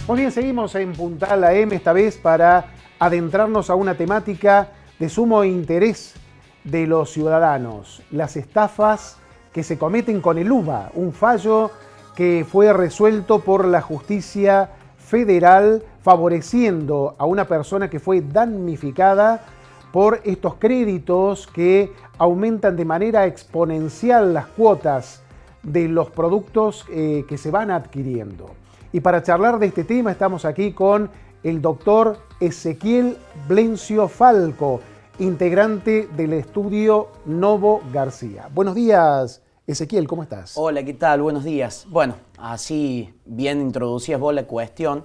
Muy bien, seguimos en Puntal AM, esta vez para adentrarnos a una temática de sumo interés de los ciudadanos, las estafas que se cometen con el UVA, un fallo que fue resuelto por la justicia federal favoreciendo a una persona que fue damnificada por estos créditos que aumentan de manera exponencial las cuotas de los productos que se van adquiriendo. Y para charlar de este tema estamos aquí con el doctor Ezequiel Blencio Falco, integrante del estudio Novo García. Buenos días, Ezequiel, ¿cómo estás? Hola, ¿qué tal? Buenos días. Bueno, así bien introducías vos la cuestión.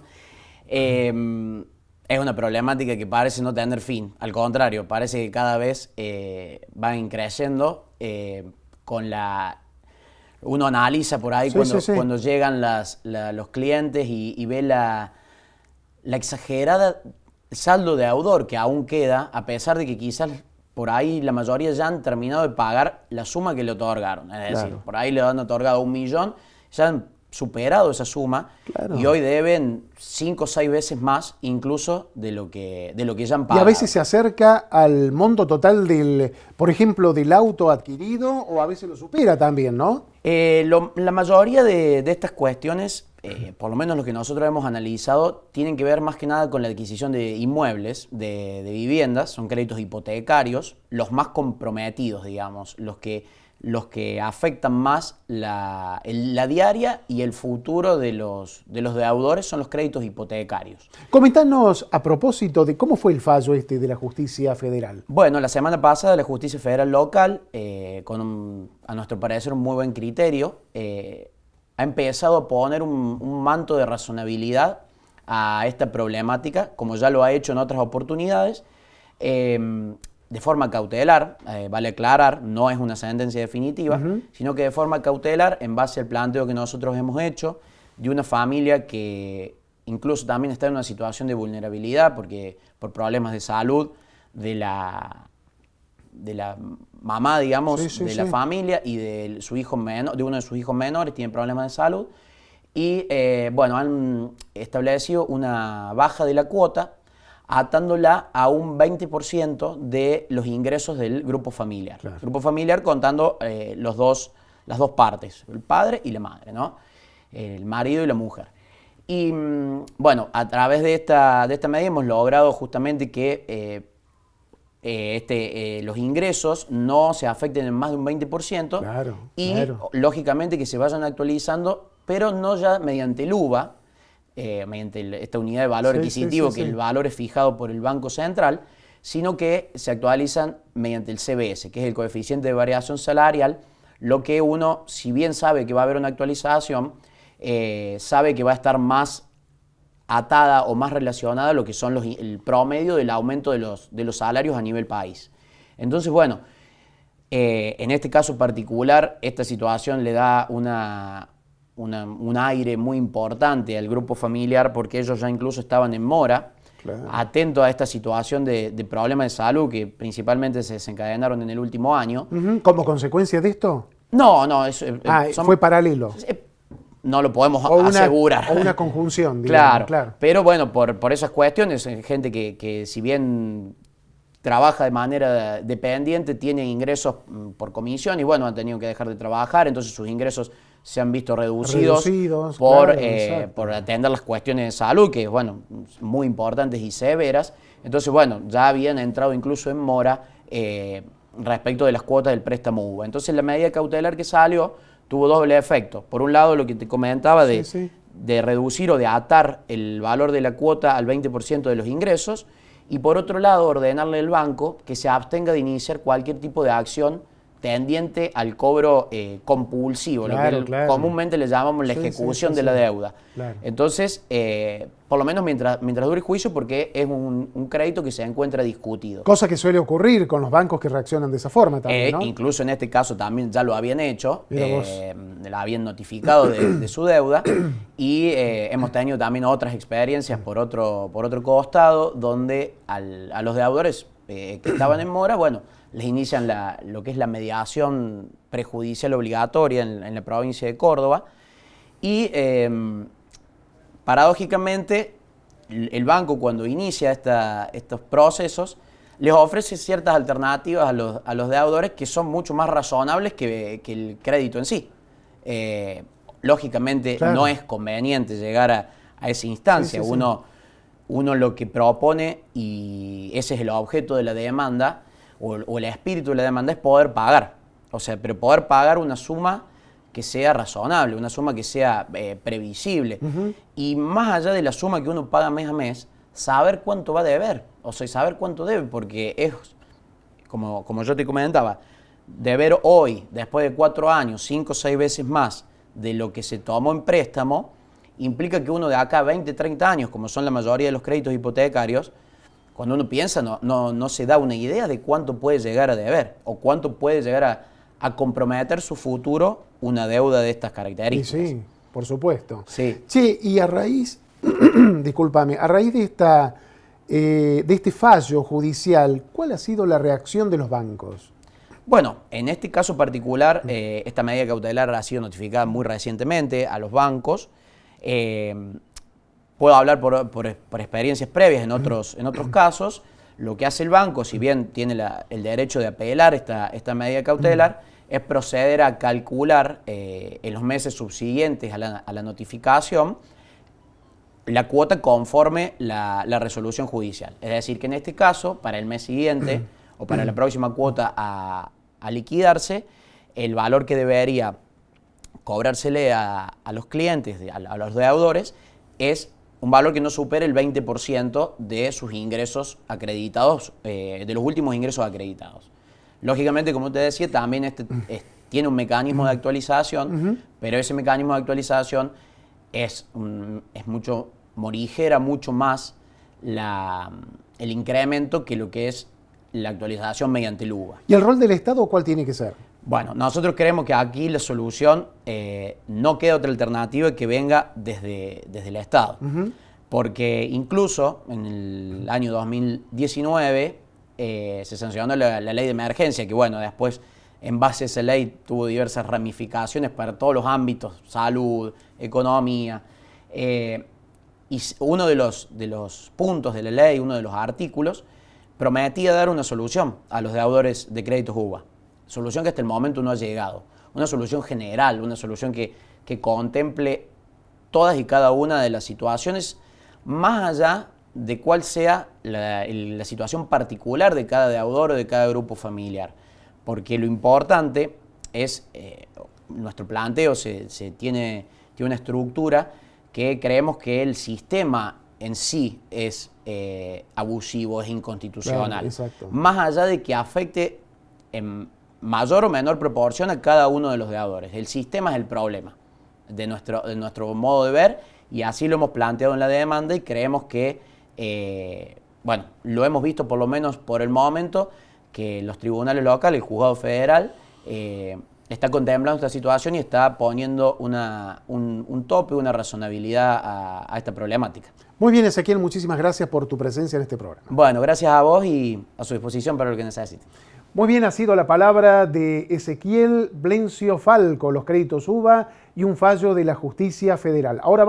Es una problemática que parece no tener fin. Al contrario, parece que cada vez van creciendo con la... Uno analiza por ahí cuando llegan los clientes y ve la exagerada saldo deudor que aún queda, a pesar de que quizás por ahí la mayoría ya han terminado de pagar la suma que le otorgaron. Es decir, por ahí le han otorgado 1 millón, ya han superado esa suma y hoy deben 5 o 6 veces más incluso de lo que ya han pagado. Y a veces se acerca al monto total del, por ejemplo, del auto adquirido, o a veces lo supera también, ¿no? La mayoría de estas cuestiones, por lo menos lo que nosotros hemos analizado, tienen que ver más que nada con la adquisición de inmuebles, de viviendas, son créditos hipotecarios, los más comprometidos, digamos, los que afectan más la diaria y el futuro de los deudores son los créditos hipotecarios. Comentanos a propósito de cómo fue el fallo de la justicia federal. Bueno, la semana pasada la justicia federal local, a nuestro parecer un muy buen criterio, ha empezado a poner un manto de razonabilidad a esta problemática, como ya lo ha hecho en otras oportunidades, de forma cautelar, vale aclarar, no es una sentencia definitiva, sino que de forma cautelar, en base al planteo que nosotros hemos hecho, de una familia que incluso también está en una situación de vulnerabilidad, porque por problemas de salud de la mamá, digamos, la familia y de su hijo menor, de uno de sus hijos menores, tiene problemas de salud, y bueno, han establecido una baja de la cuota, atándola a un 20% de los ingresos del grupo familiar. Claro. Grupo familiar contando las dos partes, el padre y la madre, ¿no? El marido y la mujer. Y bueno, a través de esta medida hemos logrado justamente que los ingresos no se afecten en más de un 20%, lógicamente que se vayan actualizando, pero no ya mediante el UVA, mediante esta unidad de valor adquisitivo, el valor es fijado por el Banco Central, sino que se actualizan mediante el CBS, que es el coeficiente de variación salarial, lo que uno, si bien sabe que va a haber una actualización, sabe que va a estar más atada o más relacionada a lo que son el promedio del aumento de los salarios a nivel país. Entonces, bueno, en este caso particular, esta situación le da un aire muy importante al grupo familiar, porque ellos ya incluso estaban en mora, atentos a esta situación de problemas de salud que principalmente se desencadenaron en el último año. ¿Como consecuencia de esto? No, fue paralelo. No lo podemos asegurar. O una conjunción, digamos. Claro. Pero bueno, por esas cuestiones, gente que si bien trabaja de manera dependiente, tiene ingresos por comisión y bueno, han tenido que dejar de trabajar, entonces sus ingresos se han visto reducidos por atender las cuestiones de salud, que bueno, muy importantes y severas. Entonces bueno, ya habían entrado incluso en mora respecto de las cuotas del préstamo UVA. Entonces la medida cautelar que salió tuvo doble efecto. Por un lado, lo que te comentaba de reducir o de atar el valor de la cuota al 20% de los ingresos, y por otro lado, ordenarle al banco que se abstenga de iniciar cualquier tipo de acción tendiente al cobro compulsivo, lo que comúnmente le llamamos la ejecución de la deuda. Entonces, por lo menos mientras dure el juicio, porque es un crédito que se encuentra discutido. Cosa que suele ocurrir con los bancos que reaccionan de esa forma también, ¿no? Incluso en este caso también ya lo habían hecho, la habían notificado de su deuda, y hemos tenido también otras experiencias por otro costado, donde a los deudores que estaban en mora, bueno, les inician lo que es la mediación prejudicial obligatoria en la provincia de Córdoba, y paradójicamente, el banco cuando inicia estos procesos les ofrece ciertas alternativas a los deudores que son mucho más razonables que el crédito en sí. Lógicamente Claro. no es conveniente llegar a esa instancia. Sí, sí, sí. Uno lo que propone, y ese es el objeto de la demanda, o el espíritu de la demanda, es poder pagar. O sea, pero poder pagar una suma que sea razonable, una suma que sea previsible. Y más allá de la suma que uno paga mes a mes, saber cuánto va a deber. O sea, saber cuánto debe, porque es, como yo te comentaba, deber hoy, después de 4 años, 5 o 6 veces más de lo que se tomó en préstamo, implica que uno de acá a 20, 30 años, como son la mayoría de los créditos hipotecarios, cuando uno piensa no se da una idea de cuánto puede llegar a deber o cuánto puede llegar a comprometer su futuro una deuda de estas Y características. sí, por supuesto. Sí. Che, y a raíz, discúlpame, a raíz de este fallo judicial, ¿cuál ha sido la reacción de los bancos? Bueno, en este caso particular, esta medida cautelar ha sido notificada muy recientemente a los bancos. Puedo hablar por experiencias previas en otros casos. Lo que hace el banco, si bien tiene el derecho de apelar esta medida cautelar, es proceder a calcular en los meses subsiguientes a la notificación la cuota conforme la resolución judicial. Es decir, que en este caso, para el mes siguiente o para la próxima cuota a liquidarse, el valor que debería cobrársele a los clientes, a los deudores, es un valor que no supere el 20% de sus ingresos acreditados, de los últimos ingresos acreditados. Lógicamente, como te decía, también tiene un mecanismo de actualización, pero ese mecanismo de actualización morigera mucho más el incremento que lo que es la actualización mediante el UVA. ¿Y el rol del Estado cuál tiene que ser? Bueno, nosotros creemos que aquí la solución no queda otra alternativa que venga desde el Estado. Porque incluso en el año 2019 se sancionó la ley de emergencia, que bueno, después en base a esa ley tuvo diversas ramificaciones para todos los ámbitos, salud, economía. Y uno de los puntos de la ley, uno de los artículos, prometía dar una solución a los deudores de créditos UVA. Solución que hasta el momento no ha llegado. Una solución general, una solución que contemple todas y cada una de las situaciones, más allá de cuál sea la situación particular de cada deudor o de cada grupo familiar. Porque lo importante es, nuestro planteo tiene una estructura que creemos que el sistema en sí es abusivo, es inconstitucional. Claro, más allá de que afecte en mayor o menor proporción a cada uno de los deudores. El sistema es el problema de nuestro modo de ver, y así lo hemos planteado en la demanda, y creemos que, bueno, lo hemos visto por lo menos por el momento, que los tribunales locales, el juzgado federal, está contemplando esta situación y está poniendo un tope, una razonabilidad a esta problemática. Muy bien, Ezequiel, muchísimas gracias por tu presencia en este programa. Bueno, gracias a vos y a su disposición para lo que necesite. Muy bien, ha sido la palabra de Ezequiel Blencio Falco, los créditos UVA y un fallo de la justicia federal. Ahora